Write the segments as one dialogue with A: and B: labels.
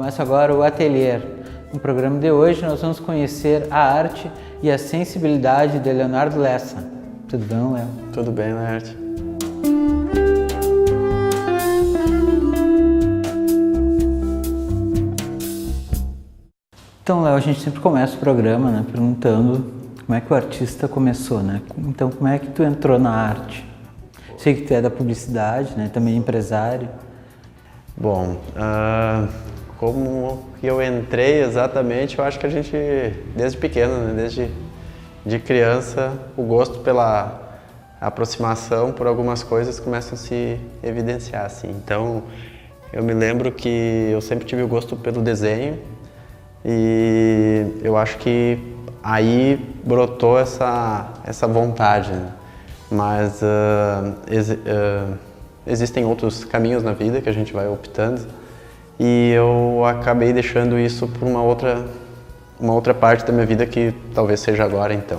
A: Começa agora o Atelier. No programa de hoje nós vamos conhecer a arte e a sensibilidade de Leonardo Lessa. Tudo bem, Léo?
B: Tudo bem, Laerte.
A: Então, Léo, a gente sempre começa o programa, né, perguntando como é que o artista começou, né? Então, como é que tu entrou na arte? Sei que tu é da publicidade, né? Também empresário.
B: Bom, como que eu entrei exatamente, eu acho que a gente, desde pequeno, né, desde de criança, o gosto pela aproximação por algumas coisas começa a se evidenciar, assim. Então, eu me lembro que eu sempre tive o gosto pelo desenho e eu acho que aí brotou essa vontade, né? Mas existem outros caminhos na vida que a gente vai optando e eu acabei deixando isso por uma outra parte da minha vida que talvez seja agora, então.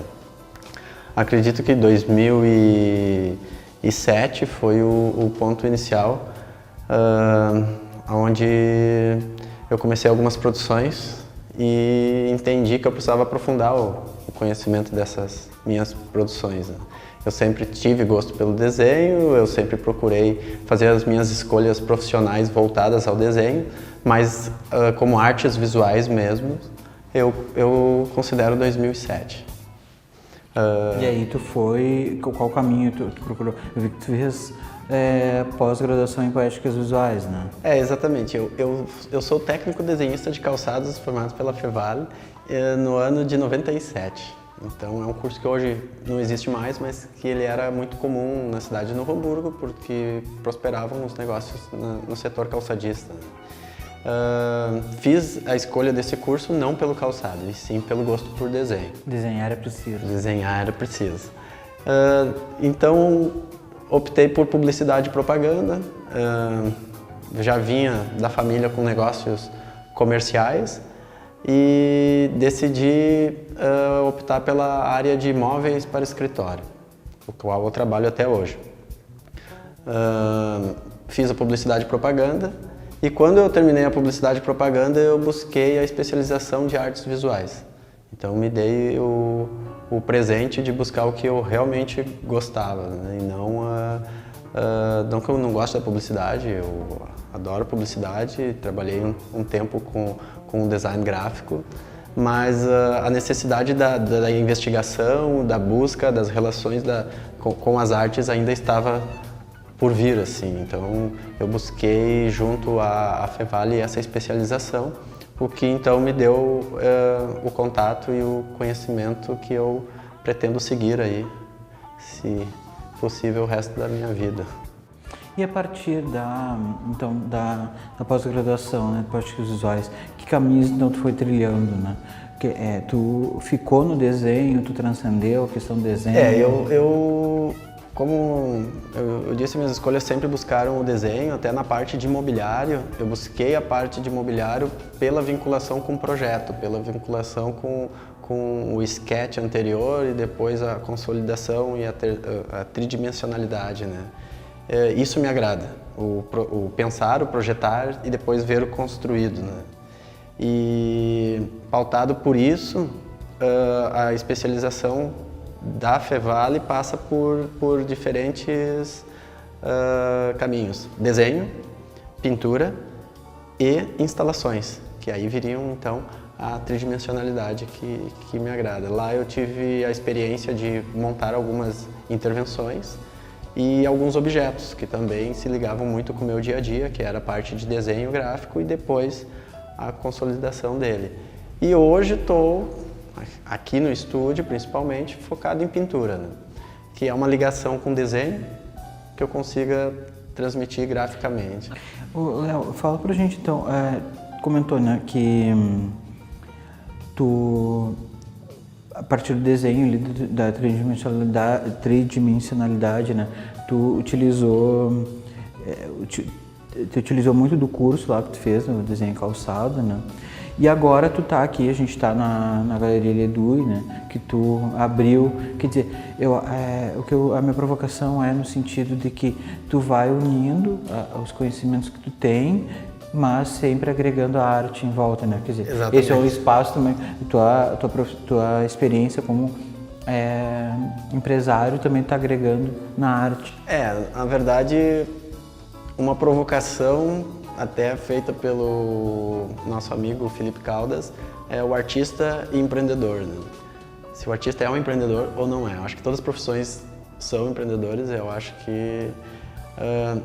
B: Acredito que 2007 foi o ponto inicial, onde eu comecei algumas produções e entendi que eu precisava aprofundar o conhecimento dessas minhas produções, né? Eu sempre tive gosto pelo desenho, eu sempre procurei fazer as minhas escolhas profissionais voltadas ao desenho, mas como artes visuais mesmo, eu considero 2007.
A: E aí tu foi, qual caminho tu procurou? Eu vi que tu fez pós-graduação em poéticas visuais, né?
B: Exatamente. Eu sou técnico desenhista de calçados formado pela Fevale no ano de 97. Então é um curso que hoje não existe mais, mas que ele era muito comum na cidade de Novo Hamburgo, porque prosperavam os negócios no setor calçadista. Fiz a escolha desse curso não pelo calçado, e sim pelo gosto por desenho.
A: Desenhar é preciso.
B: Desenhar era preciso. Então optei por publicidade e propaganda. Já vinha da família com negócios comerciais e decidi optar pela área de imóveis para escritório, o qual eu trabalho até hoje. Fiz a publicidade e propaganda e quando eu terminei a publicidade e propaganda eu busquei a especialização de artes visuais. Então me dei o presente de buscar o que eu realmente gostava, né? E não que eu não gosto da publicidade, eu adoro publicidade, trabalhei um tempo com design gráfico, mas a necessidade da investigação, da busca, das relações com as artes ainda estava por vir, assim. Então eu busquei junto à Fevale essa especialização, o que então me deu o contato e o conhecimento que eu pretendo seguir aí, se possível, o resto da minha vida.
A: E a partir da pós-graduação, né, de poéticas visuais, que caminhos então tu foi trilhando, né? Porque, tu ficou no desenho, tu transcendeu a questão do desenho?
B: Como eu disse, minhas escolhas sempre buscaram o desenho, até na parte de imobiliário. Eu busquei a parte de imobiliário pela vinculação com o projeto, pela vinculação com o sketch anterior e depois a consolidação e a tridimensionalidade, né? Isso me agrada, o pensar, o projetar e depois ver o construído, né? E pautado por isso, a especialização da Fevale passa por diferentes caminhos: desenho, pintura e instalações, que aí viriam então a tridimensionalidade que me agrada. Lá eu tive a experiência de montar algumas intervenções e alguns objetos que também se ligavam muito com o meu dia a dia, que era a parte de desenho gráfico e depois a consolidação dele. E hoje estou aqui no estúdio, principalmente, focado em pintura, né? Que é uma ligação com desenho que eu consiga transmitir graficamente.
A: Léo, fala pra gente então, comentou, né, que tu, a partir do desenho ali, da tridimensionalidade, né, tu utilizou muito do curso lá que tu fez no desenho calçado, né? E agora tu tá aqui, a gente tá na Galeria Ledui, né? Que tu abriu, quer dizer, a minha provocação é no sentido de que tu vai unindo os conhecimentos que tu tem, mas sempre agregando a arte em volta, né? Quer dizer,
B: Exatamente.
A: esse é o espaço também, tua experiência como empresário também está agregando na arte.
B: Na verdade, uma provocação até feita pelo nosso amigo Felipe Caldas é o artista e empreendedor, né? Se o artista é um empreendedor ou não é. Eu acho que todas as profissões são empreendedores. Eu acho que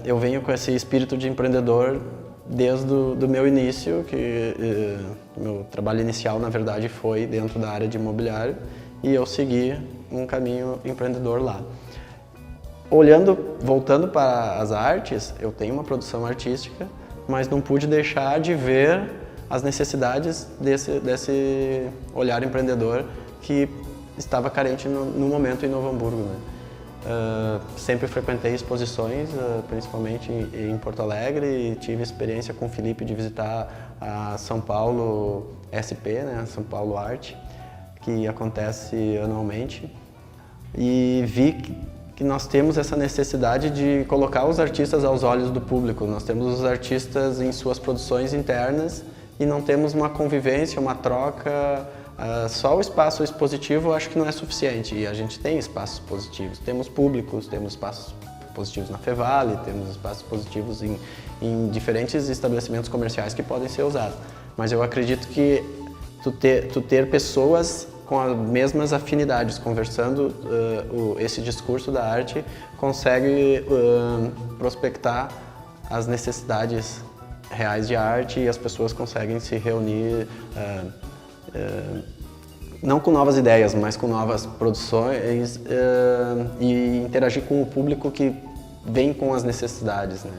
B: eu venho com esse espírito de empreendedor desde o meu início, que meu trabalho inicial, na verdade, foi dentro da área de imobiliário e eu segui um caminho empreendedor lá. Voltando para as artes, eu tenho uma produção artística, mas não pude deixar de ver as necessidades desse olhar empreendedor que estava carente no momento em Novo Hamburgo, né? Sempre frequentei exposições, principalmente em Porto Alegre, e tive experiência com o Felipe de visitar a São Paulo SP, né? São Paulo Arte, que acontece anualmente, e vi que nós temos essa necessidade de colocar os artistas aos olhos do público. Nós temos os artistas em suas produções internas e não temos uma convivência, uma troca. Só o espaço expositivo eu acho que não é suficiente, e a gente tem espaços positivos. Temos públicos, temos espaços positivos na Fevale, temos espaços positivos em diferentes estabelecimentos comerciais que podem ser usados. Mas eu acredito que tu ter pessoas com as mesmas afinidades, conversando, esse discurso da arte consegue prospectar as necessidades reais de arte, e as pessoas conseguem se reunir não com novas ideias, mas com novas produções e interagir com o público que vem com as necessidades, né?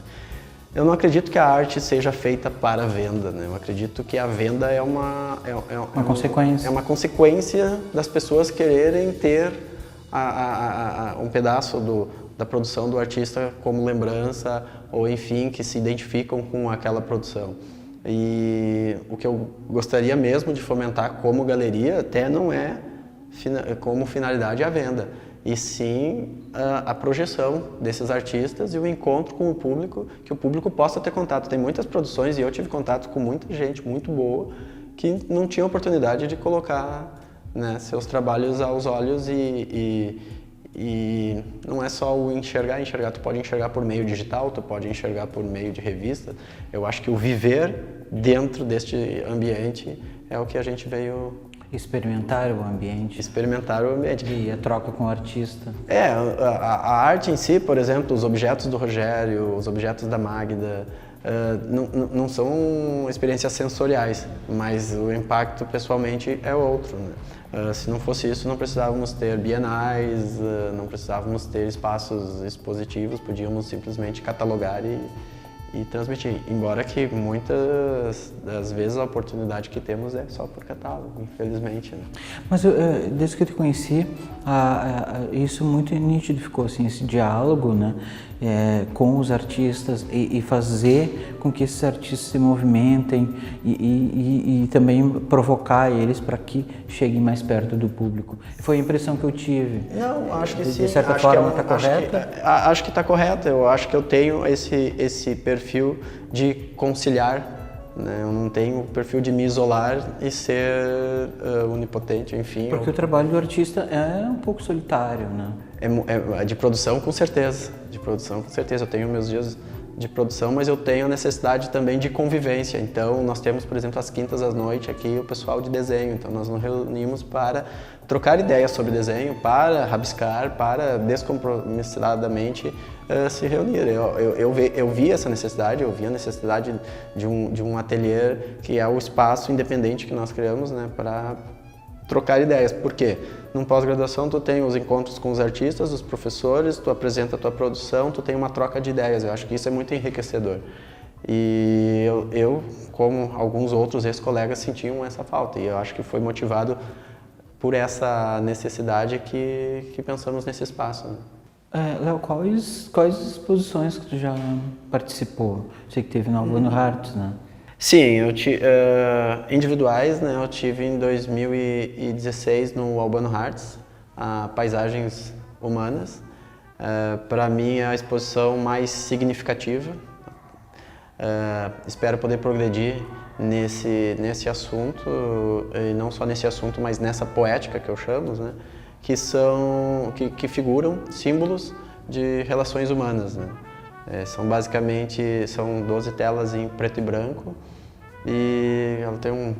B: Eu não acredito que a arte seja feita para a venda, né? Eu acredito que a venda é uma
A: consequência.
B: É uma consequência das pessoas quererem ter um pedaço da produção do artista como lembrança, ou enfim, que se identificam com aquela produção. E o que eu gostaria mesmo de fomentar como galeria até não é como finalidade a venda, e sim a projeção desses artistas e o encontro com o público, que o público possa ter contato. Tem muitas produções, e eu tive contato com muita gente muito boa que não tinha oportunidade de colocar, né, seus trabalhos aos olhos, e não é só o enxergar, tu pode enxergar por meio digital, tu pode enxergar por meio de revista. Eu acho que o viver dentro deste ambiente é o que a gente veio...
A: Experimentar o ambiente.
B: Experimentar o ambiente.
A: E a troca com o artista.
B: A arte em si, por exemplo, os objetos do Rogério, os objetos da Magda, não são experiências sensoriais, mas o impacto pessoalmente é outro, né? Se não fosse isso, não precisávamos ter bienais, não precisávamos ter espaços expositivos, podíamos simplesmente catalogar e transmitir. Embora que muitas das vezes a oportunidade que temos é só por catálogo, infelizmente, né?
A: Mas desde que eu te conheci, isso muito nítido ficou, assim, esse diálogo, né, com os artistas, e fazer com que esses artistas se movimentem e também provocar eles para que cheguem mais perto do público. Foi a impressão que eu tive.
B: Não, acho que sim.
A: De certa forma está correta?
B: Acho que está correta. Eu acho que eu tenho esse perfil de conciliar, né? Eu não tenho o perfil de me isolar e ser onipotente, enfim.
A: Porque o trabalho do artista é um pouco solitário, né?
B: De produção, com certeza. De produção, com certeza. Eu tenho meus dias de produção, mas eu tenho a necessidade também de convivência. Então, nós temos, por exemplo, às quintas à noite aqui o pessoal de desenho. Então, nós nos reunimos para trocar ideias sobre desenho, para rabiscar, para descompromissadamente se reunir. Eu vi essa necessidade, eu vi a necessidade de um ateliê que é o espaço independente que nós criamos, né, para trocar ideias. Por quê? Num pós-graduação tu tem os encontros com os artistas, os professores, tu apresenta a tua produção, tu tem uma troca de ideias. Eu acho que isso é muito enriquecedor. E eu como alguns outros ex-colegas, sentiam essa falta. E eu acho que foi motivado por essa necessidade que pensamos nesse espaço, né?
A: Léo, quais exposições que tu já participou? Sei que teve no Albano Arts, né?
B: Sim, individuais, né? Eu tive em 2016 no Albano Arts, Paisagens Humanas. Para mim, a exposição mais significativa. Espero poder progredir nesse assunto, e não só nesse assunto, mas nessa poética que eu chamo, né? Que figuram símbolos de relações humanas, né? São basicamente 12 telas em preto e branco, e ela tem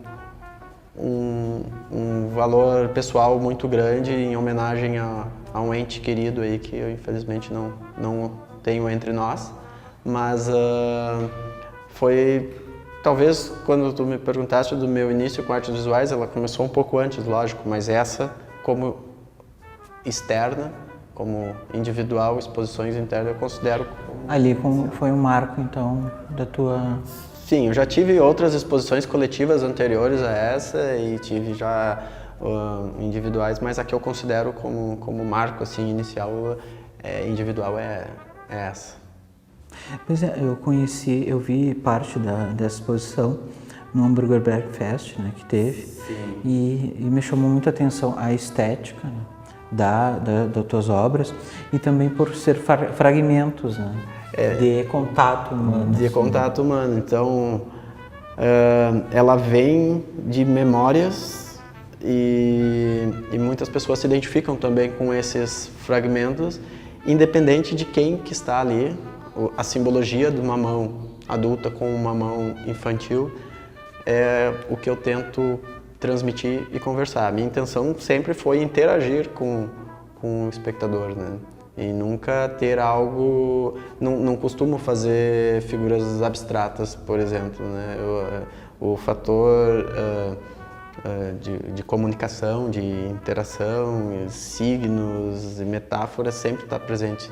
B: um valor pessoal muito grande em homenagem a um ente querido aí que eu infelizmente não tenho entre nós, mas foi talvez quando tu me perguntaste do meu início com artes visuais, ela começou um pouco antes, lógico, mas essa como externa, como individual, exposições internas, eu considero como...
A: Ali foi um marco, então, da tua...
B: Sim, eu já tive outras exposições coletivas anteriores a essa e tive já individuais, mas a que eu considero como marco assim, inicial individual é essa.
A: Pois é, eu vi parte dessa exposição no Hamburger Bergfest, né, que teve.
B: Sim.
A: E me chamou muita atenção a estética, né, das tuas obras e também por ser fragmentos, né, de contato humano.
B: De contato humano. Então, ela vem de memórias e muitas pessoas se identificam também com esses fragmentos, independente de quem que está ali. A simbologia de uma mão adulta com uma mão infantil é o que eu tento transmitir e conversar. A minha intenção sempre foi interagir com o espectador, né? E nunca ter algo... Não costumo fazer figuras abstratas, por exemplo, né? O fator de comunicação, de interação, signos e metáforas sempre está presente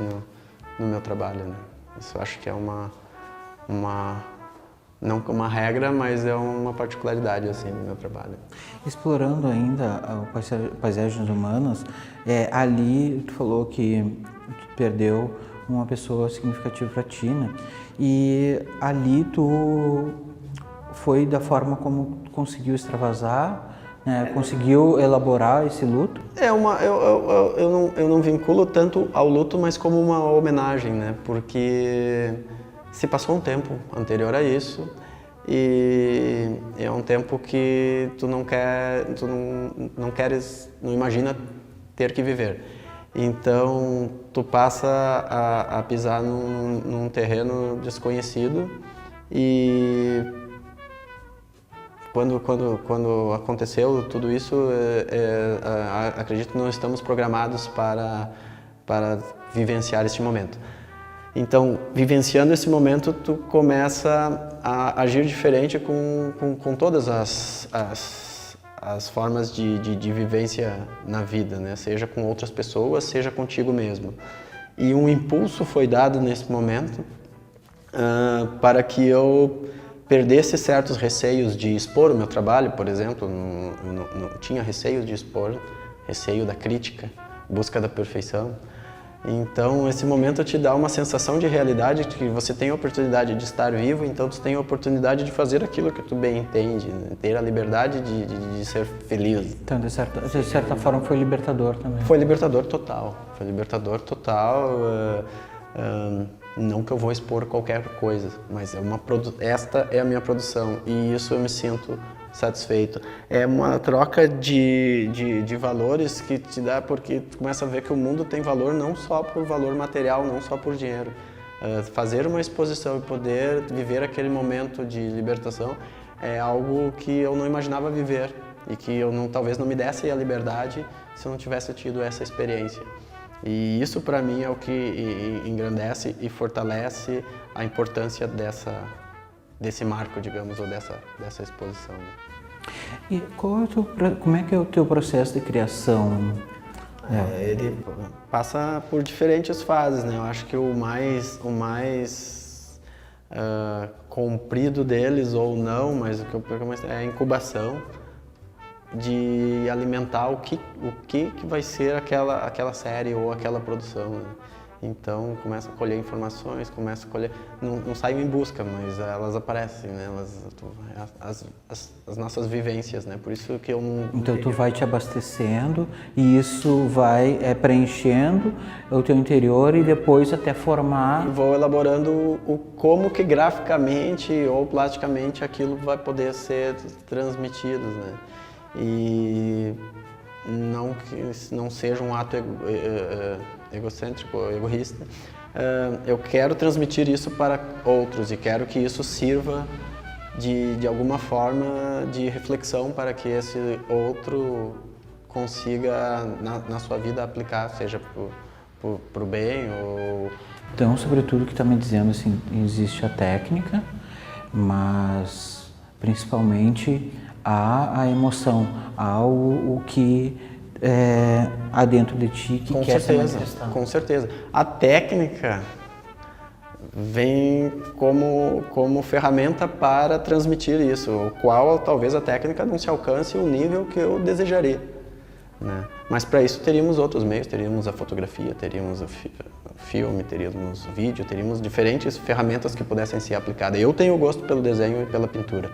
B: no meu trabalho, né? Isso eu acho que é não uma regra, mas é uma particularidade assim do meu trabalho.
A: Explorando ainda paisagens humanas, ali tu falou que tu perdeu uma pessoa significativa para ti, né? E ali tu foi da forma como tu conseguiu extravasar, né? Conseguiu elaborar esse luto?
B: Eu não vinculo tanto ao luto, mas como uma homenagem, né? Porque se passou um tempo anterior a isso e é um tempo que tu não imagina ter que viver. Então tu passa a pisar num terreno desconhecido e quando aconteceu tudo isso, acredito que não estamos programados para vivenciar este momento. Então, vivenciando esse momento, tu começa a agir diferente com todas as formas de vivência na vida, né? Seja com outras pessoas, seja contigo mesmo. E um impulso foi dado nesse momento para que eu perdesse certos receios de expor o meu trabalho, por exemplo. Não tinha receios de expor, receio da crítica, busca da perfeição. Então, esse momento te dá uma sensação de realidade, que você tem a oportunidade de estar vivo, então tu tem a oportunidade de fazer aquilo que tu bem entende, né? Ter a liberdade de ser feliz.
A: Então, de certa forma, foi libertador também.
B: Foi libertador total, foi libertador total. Não que eu vou expor qualquer coisa, mas esta é a minha produção e isso eu me sinto satisfeito. É uma troca de valores que te dá, porque tu começa a ver que o mundo tem valor não só por valor material, não só por dinheiro. Fazer uma exposição e poder viver aquele momento de libertação é algo que eu não imaginava viver e que eu talvez não me desse a liberdade se eu não tivesse tido essa experiência. E isso para mim é o que engrandece e fortalece a importância desse marco, digamos, ou dessa exposição.
A: E como é que é o teu processo de criação?
B: Ele passa por diferentes fases, né? Eu acho que o mais comprido deles, ou não, mas o que eu perco mais é a incubação, de alimentar o que vai ser aquela série ou aquela produção, né? então começa a colher informações, começa a colher, não saio em busca, mas elas aparecem, né? As nossas vivências, né? Por isso que eu não...
A: Então tu vai te abastecendo e isso vai preenchendo o teu interior e depois até formar...
B: E vou elaborando como que graficamente ou plasticamente aquilo vai poder ser transmitido, né? E não que não seja um ato egocêntrico, egoísta. Eu quero transmitir isso para outros e quero que isso sirva de alguma forma de reflexão para que esse outro consiga na sua vida aplicar, seja para o bem ou...
A: Então, sobretudo, o que está me dizendo, assim, existe a técnica, mas principalmente há a emoção, há o que há dentro de ti que quer se manifestar.
B: Com certeza. A técnica vem como ferramenta para transmitir isso, o qual talvez a técnica não se alcance o nível que eu desejaria, né? Mas para isso teríamos outros meios, teríamos a fotografia, teríamos o filme, teríamos o vídeo, teríamos diferentes ferramentas que pudessem ser aplicadas. Eu tenho gosto pelo desenho e pela pintura,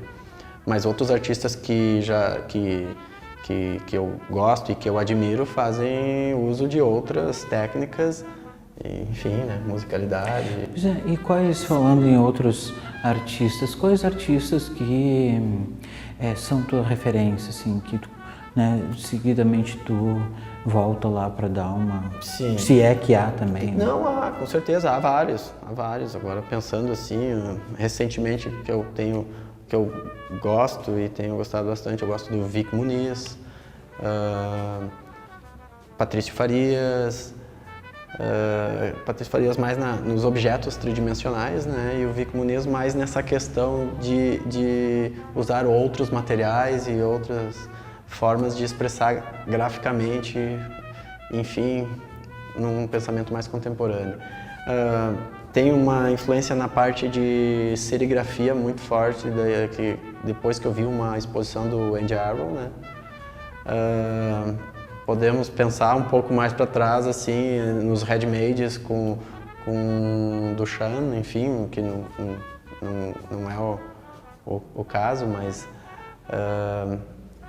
B: mas outros artistas que eu gosto e que eu admiro fazem uso de outras técnicas, enfim, né, musicalidade.
A: E quais, falando em outros artistas, quais artistas que são tua referência, assim, que tu, né, seguidamente tu volta lá para dar uma...
B: Sim.
A: Se é que há também. Né?
B: Não, com certeza, há vários. Agora pensando assim, recentemente que eu gosto e tenho gostado bastante, eu gosto do Vic Muniz, Patrício Farias, mais nos objetos tridimensionais, né? E o Vic Muniz mais nessa questão de usar outros materiais e outras formas de expressar graficamente, enfim, num pensamento mais contemporâneo. Tem uma influência na parte de serigrafia muito forte, que depois que eu vi uma exposição do Andy Arrow, né? Podemos pensar um pouco mais para trás, assim, nos handmades com Duchamp, enfim, que não é o caso, mas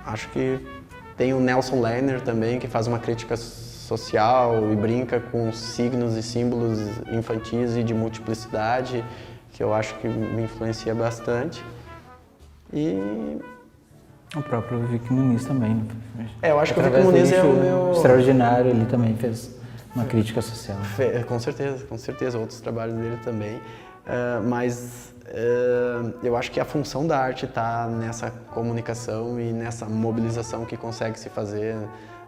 B: acho que tem o Nelson Lerner também, que faz uma crítica social e brinca com signos e símbolos infantis e de multiplicidade, que eu acho que me influencia bastante. E
A: o próprio Vic Muniz também.
B: Eu acho que o Vic Muniz é o meu...
A: extraordinário, ele também fez uma crítica social.
B: Com certeza, outros trabalhos dele também. Mas eu acho que a função da arte está nessa comunicação e nessa mobilização que consegue se fazer,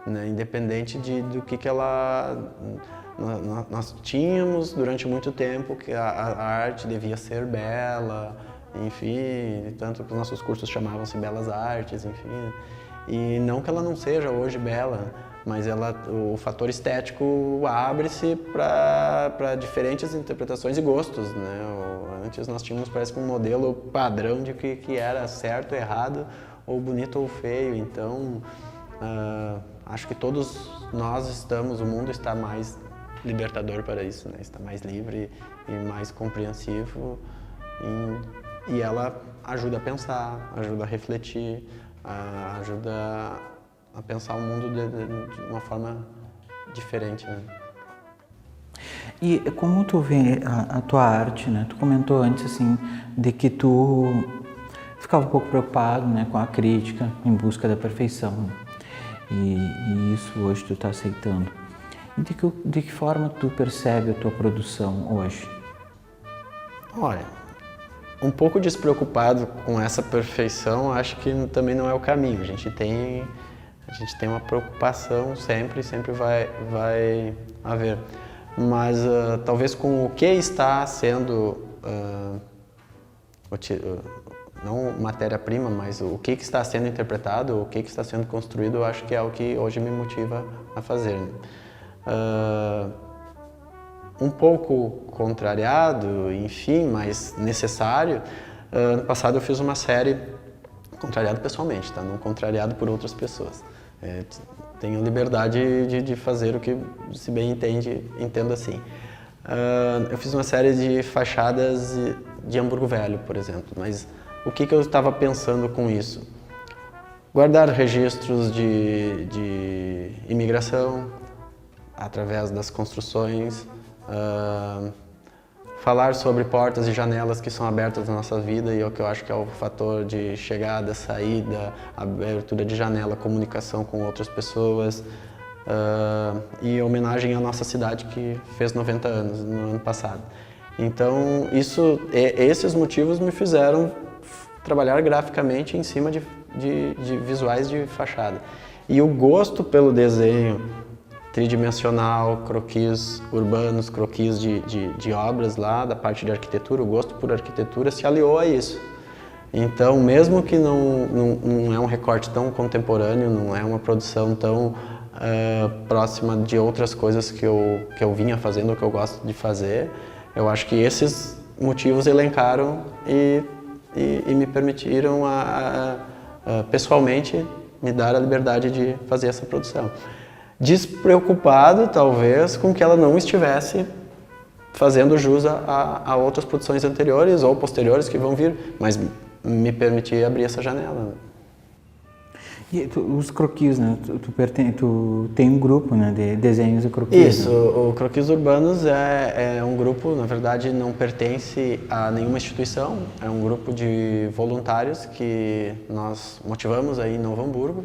B: né, independente do que ela... Nós tínhamos durante muito tempo que a arte devia ser bela, enfim, tanto que os nossos cursos chamavam-se Belas Artes, enfim. E não que ela não seja hoje bela, mas o fator estético abre-se para diferentes interpretações e gostos, né? Antes nós tínhamos, parece que um modelo padrão de que era certo, errado, ou bonito ou feio. Então, acho que todos nós o mundo está mais libertador para isso, né? Está mais livre e mais compreensivo. E ela ajuda a pensar, ajuda a refletir, ajuda a pensar o mundo de uma forma diferente, né?
A: E como tu vê a tua arte, né? Tu comentou antes, assim, de que tu ficava um pouco preocupado, né, com a crítica em busca da perfeição. Né? E isso hoje tu está aceitando. E de que forma tu percebe a tua produção hoje?
B: Olha, um pouco despreocupado com essa perfeição, acho que também não é o caminho. A gente tem uma preocupação sempre vai haver. Mas talvez com o que está sendo, não matéria-prima, mas o que está sendo interpretado, o que está sendo construído, eu acho que é o que hoje me motiva a fazer. Um pouco contrariado, enfim, mas necessário. Ano passado eu fiz uma série, contrariado pessoalmente, tá? Não contrariado por outras pessoas. Tenho liberdade de fazer o que se bem entendo assim. Eu fiz uma série de fachadas de Hamburgo Velho, por exemplo, mas o que eu estava pensando com isso? Guardar registros de imigração através das construções, falar sobre portas e janelas que são abertas na nossa vida e é o que eu acho que é o fator de chegada, saída, abertura de janela, comunicação com outras pessoas e homenagem à nossa cidade que fez 90 anos no ano passado. Então, esses motivos me fizeram trabalhar graficamente em cima de visuais de fachada. E o gosto pelo desenho tridimensional, croquis urbanos, croquis de obras lá, da parte de arquitetura, o gosto por arquitetura se aliou a isso. Então, mesmo que não é um recorte tão contemporâneo, não é uma produção tão próxima de outras coisas que eu vinha fazendo ou que eu gosto de fazer, eu acho que esses motivos elencaram e me permitiram pessoalmente me dar a liberdade de fazer essa produção. Despreocupado, talvez, com que ela não estivesse fazendo jus a outras produções anteriores ou posteriores que vão vir, mas me permitir abrir essa janela.
A: E os croquis, né? Tu tem um grupo, né, de desenhos e croquis.
B: Isso,
A: né?
B: o Croquis Urbanos é um grupo, na verdade não pertence a nenhuma instituição, é um grupo de voluntários que nós motivamos aí em Novo Hamburgo.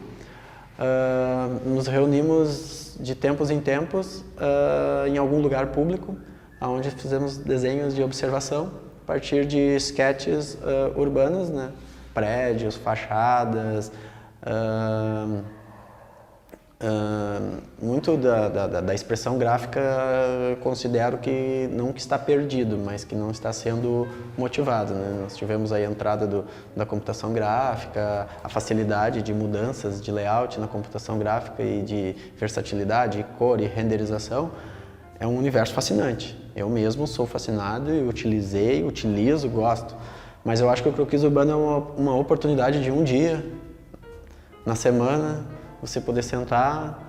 B: Nos reunimos de tempos em tempos em algum lugar público, onde fizemos desenhos de observação a partir de sketches urbanos, né? Prédios, fachadas. Muito da expressão gráfica considero que não que está perdido, mas que não está sendo motivado, né? Nós tivemos aí a entrada da computação gráfica, a facilidade de mudanças de layout na computação gráfica e de versatilidade, cor e renderização. É um universo fascinante. Eu mesmo sou fascinado e utilizo, gosto. Mas eu acho que o croquis urbano é uma oportunidade de um dia na semana, você poder sentar,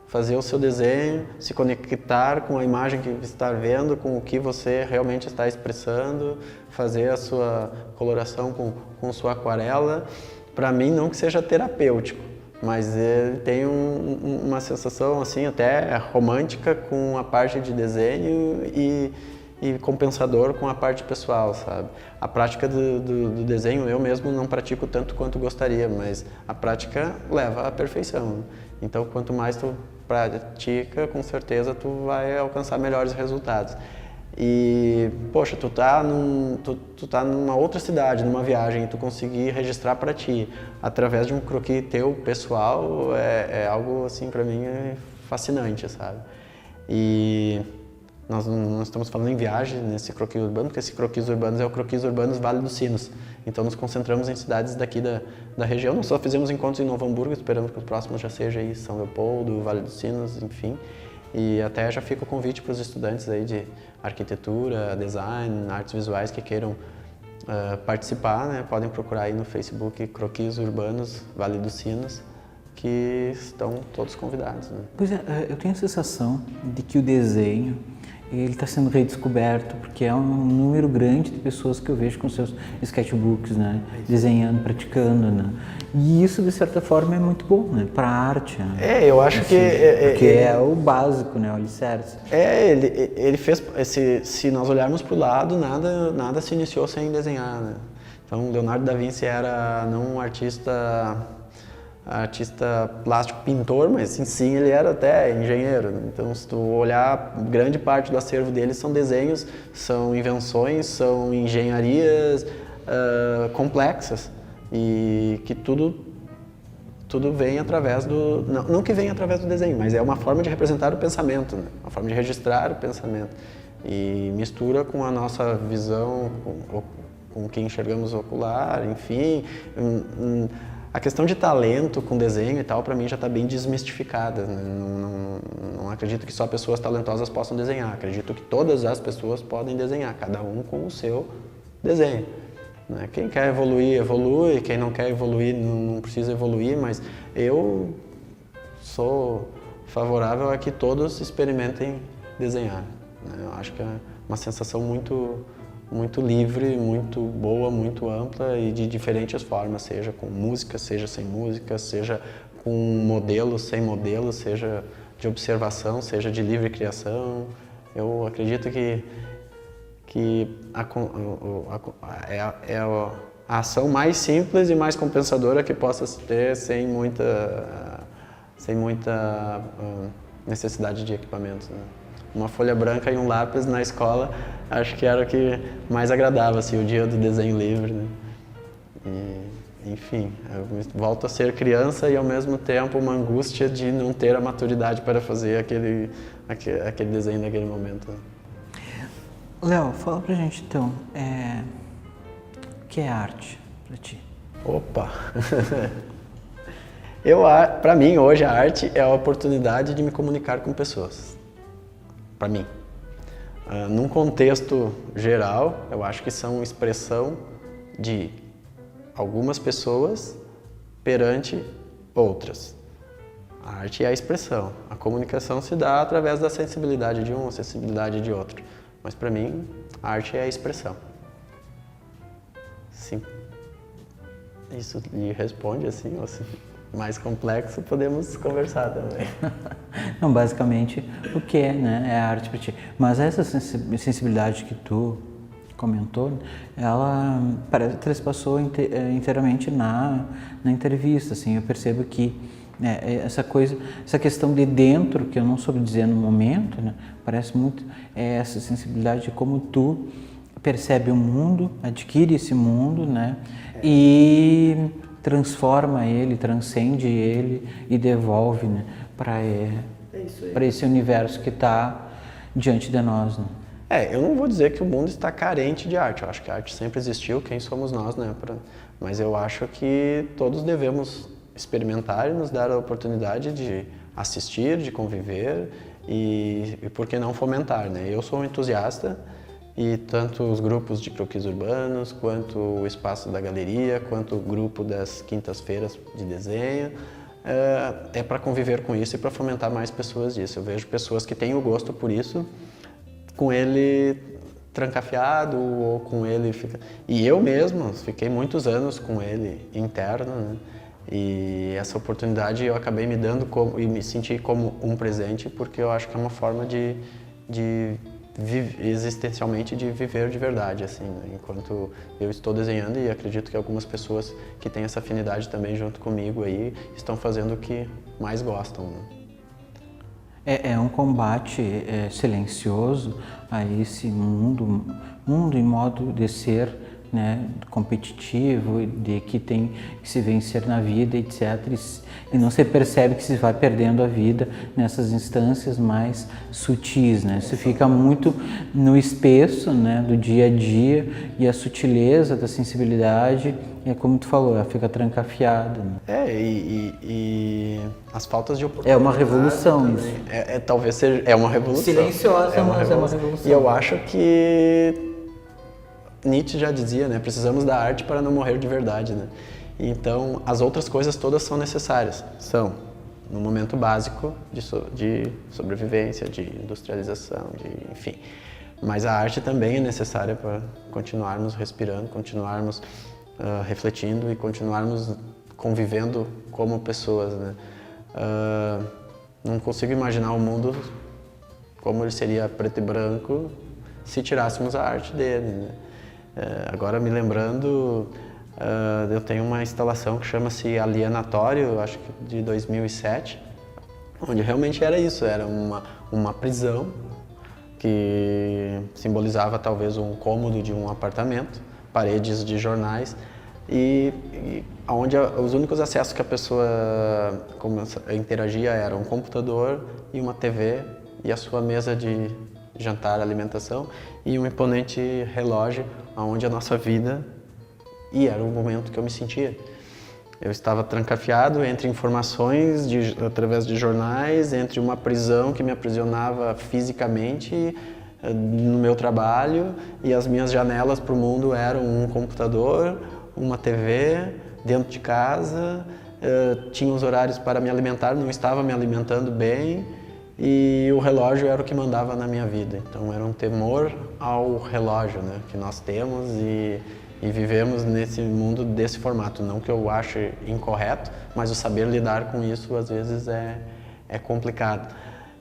B: fazer o seu desenho, se conectar com a imagem que você está vendo, com o que você realmente está expressando, fazer a sua coloração com sua aquarela. Para mim, não que seja terapêutico, mas ele tem uma sensação assim até romântica com a parte de desenho e compensador com a parte pessoal, sabe? A prática do desenho eu mesmo não pratico tanto quanto gostaria, mas a prática leva à perfeição. Então, quanto mais tu pratica, com certeza tu vai alcançar melhores resultados. E, poxa, tu tá numa outra cidade, numa viagem, e tu conseguir registrar para ti, através de um croquis teu pessoal, é algo, assim, para mim, fascinante, sabe? E nós não estamos falando em viagem nesse croquis urbano, porque esse croquis urbanos é o croquis urbanos Vale dos Sinos. Então nos concentramos em cidades daqui da região. Nós só fizemos encontros em Novo Hamburgo, esperamos que o próximo já seja aí São Leopoldo, Vale dos Sinos, enfim. E até já fica o convite para os estudantes aí de arquitetura, design, artes visuais que queiram participar, né? Podem procurar aí no Facebook Croquis Urbanos Vale dos Sinos, que estão todos convidados, né?
A: Pois é, eu tenho a sensação de que o desenho ele está sendo redescoberto, porque é um número grande de pessoas que eu vejo com seus sketchbooks, né, desenhando, praticando, né, e isso de certa forma é muito bom, né, para a arte. Né?
B: Eu acho
A: assim,
B: que
A: porque é o básico, né, o alicerce.
B: Ele fez, se nós olharmos para o lado, nada se iniciou sem desenhar, né? Então, Leonardo da Vinci era não um artista plástico pintor, mas sim ele era até engenheiro. Então, se tu olhar, grande parte do acervo dele são desenhos, são invenções, são engenharias complexas e que tudo vem através do... Não que venha através do desenho, mas é uma forma de representar o pensamento, né? Uma forma de registrar o pensamento e mistura com a nossa visão, com o que enxergamos ocular, enfim... A questão de talento com desenho e tal, para mim já está bem desmistificada. Né? Não acredito que só pessoas talentosas possam desenhar. Acredito que todas as pessoas podem desenhar, cada um com o seu desenho. Né? Quem quer evoluir, evolui. Quem não quer evoluir, não precisa evoluir. Mas eu sou favorável a que todos experimentem desenhar. né? Eu acho que é uma sensação muito livre, muito boa, muito ampla e de diferentes formas, seja com música, seja sem música, seja com modelo, sem modelo, seja de observação, seja de livre criação. Eu acredito que é a ação mais simples e mais compensadora que possa se ter sem muita necessidade de equipamentos, né? Uma folha branca e um lápis na escola, acho que era o que mais agradava, assim, o dia do desenho livre, né? E, enfim, eu volto a ser criança e ao mesmo tempo uma angústia de não ter a maturidade para fazer aquele desenho naquele momento, né?
A: Léo, fala pra gente então, o que é arte pra ti?
B: Opa! Para mim, hoje, a arte é a oportunidade de me comunicar com pessoas. Para mim. Num contexto geral, eu acho que são expressão de algumas pessoas perante outras. A arte é a expressão. A comunicação se dá através da sensibilidade de um, a sensibilidade de outro. Mas para mim, a arte é a expressão. Sim. Isso lhe responde assim, ou assim, mais complexo, podemos conversar também.
A: Não, basicamente, o que é, né? É a arte para ti. Mas essa sensibilidade que tu comentou, ela parece que trespassou inteiramente na entrevista, assim. Eu percebo que essa questão de dentro, que eu não soube dizer no momento, né? Parece muito essa sensibilidade de como tu percebe o mundo, adquire esse mundo, né? E transforma ele, transcende ele e devolve, né? Para esse universo que está diante de nós, né?
B: Eu não vou dizer que o mundo está carente de arte. Eu acho que a arte sempre existiu, quem somos nós, né? Mas eu acho que todos devemos experimentar e nos dar a oportunidade de assistir, de conviver e por que não fomentar, né? Eu sou um entusiasta e tanto os grupos de croquis urbanos, quanto o espaço da galeria, quanto o grupo das quintas-feiras de desenho, é para conviver com isso e para fomentar mais pessoas disso. Eu vejo pessoas que têm o gosto por isso, com ele trancafiado ou com ele... E eu mesmo fiquei muitos anos com ele interno, né? E essa oportunidade eu acabei me dando e me senti como um presente, porque eu acho que é uma forma existencialmente de viver de verdade, assim, né? Enquanto eu estou desenhando, e acredito que algumas pessoas que têm essa afinidade também junto comigo aí estão fazendo o que mais gostam, né?
A: É um combate silencioso a esse mundo em modo de ser, né, competitivo, de que tem que se vencer na vida, etc. E não se percebe que se vai perdendo a vida nessas instâncias mais sutis, né? Você fica muito no espesso, né, do dia a dia, e a sutileza da sensibilidade, como tu falou, ela fica trancafiada, né?
B: E as faltas de oportunidade...
A: É uma revolução isso.
B: Talvez seja... É uma revolução.
A: Silenciosa, mas é uma revolução.
B: E eu acho que Nietzsche já dizia, né? Precisamos da arte para não morrer de verdade, né? Então, as outras coisas todas são necessárias. São, no momento básico de sobrevivência, de industrialização, enfim. Mas a arte também é necessária para continuarmos respirando, continuarmos refletindo e continuarmos convivendo como pessoas, né? Não consigo imaginar o mundo como ele seria preto e branco se tirássemos a arte dele, né? Agora, me lembrando, eu tenho uma instalação que chama-se Alienatório, acho que de 2007, onde realmente era isso, era uma prisão que simbolizava talvez um cômodo de um apartamento, paredes de jornais, e onde os únicos acessos que a pessoa interagia eram um computador e uma TV e a sua mesa de jantar, alimentação, e um imponente relógio onde a nossa vida, e era o momento que eu me sentia. Eu estava trancafiado entre informações através de jornais, entre uma prisão que me aprisionava fisicamente no meu trabalho, e as minhas janelas para o mundo eram um computador, uma TV dentro de casa, tinha os horários para me alimentar, não estava me alimentando bem, e o relógio era o que mandava na minha vida. Então era um temor ao relógio, né, que nós temos e vivemos nesse mundo desse formato. Não que eu ache incorreto, mas o saber lidar com isso às vezes é complicado.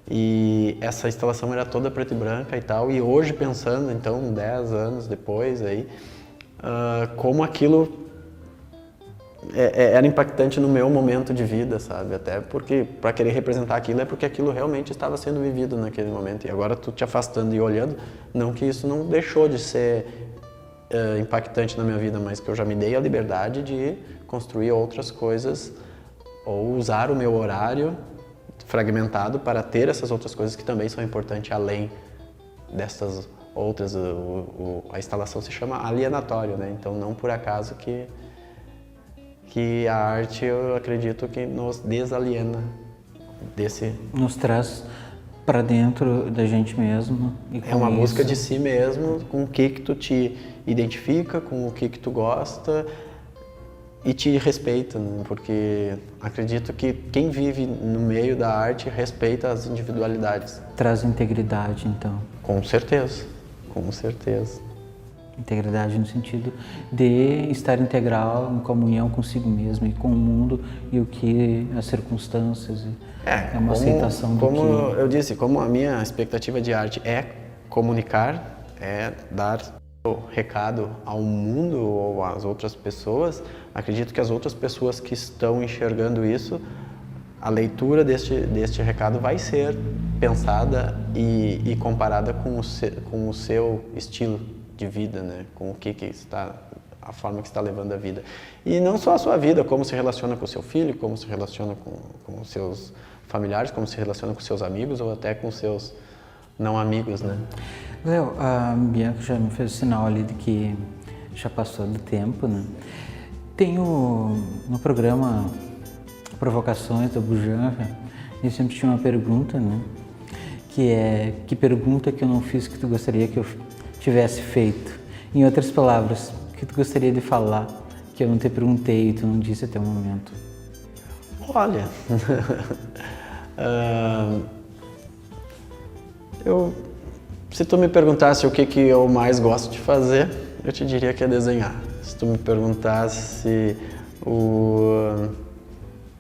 B: E essa instalação era toda preta e branca e tal, e hoje pensando, então 10 anos depois, aí, como aquilo era impactante no meu momento de vida, sabe? Até porque, para querer representar aquilo, é porque aquilo realmente estava sendo vivido naquele momento. E agora tu te afastando e olhando, não que isso não deixou de ser impactante na minha vida, mas que eu já me dei a liberdade de construir outras coisas ou usar o meu horário fragmentado para ter essas outras coisas que também são importantes além dessas outras. A instalação se chama alienatório, né? Então não por acaso que a arte, eu acredito que nos desaliena desse...
A: Nos traz para dentro da gente mesmo. E
B: é uma busca de si mesmo, com o que tu te identifica, com o que tu gosta e te respeita, né? Porque acredito que quem vive no meio da arte respeita as individualidades.
A: Traz integridade, então.
B: Com certeza, com certeza.
A: Integridade no sentido de estar integral, em comunhão consigo mesmo e com o mundo e o que as circunstâncias. É uma aceitação do que...
B: Como eu disse, como a minha expectativa de arte é comunicar, é dar o recado ao mundo ou às outras pessoas, acredito que as outras pessoas que estão enxergando isso, a leitura deste recado vai ser pensada e comparada com o seu estilo de vida, né? Com o que está, a forma que está levando a vida. E não só a sua vida, como se relaciona com o seu filho, como se relaciona com os seus familiares, como se relaciona com os seus amigos ou até com os seus não amigos, né?
A: Léo, a Bianca já me fez o sinal ali de que já passou do tempo, né? Tem no programa Provocações da Bujanra, eu sempre tinha uma pergunta, né? Que pergunta que eu não fiz que tu gostaria que eu tivesse feito? Em outras palavras, o que tu gostaria de falar que eu não te perguntei e tu não disse até o momento?
B: Olha, se tu me perguntasse o que eu mais gosto de fazer, eu te diria que é desenhar. Se tu me perguntasse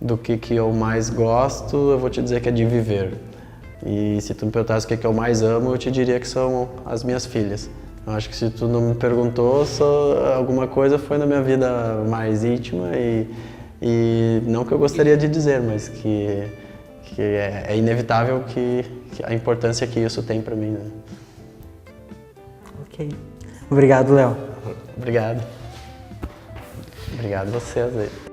B: do que eu mais gosto, eu vou te dizer que é de viver. E se tu me perguntasse o que eu mais amo, eu te diria que são as minhas filhas. Eu acho que se tu não me perguntou, só alguma coisa foi na minha vida mais íntima e não que eu gostaria de dizer, mas que é inevitável que a importância que isso tem para mim, né?
A: Ok. Obrigado, Léo.
B: Obrigado. Obrigado a vocês aí.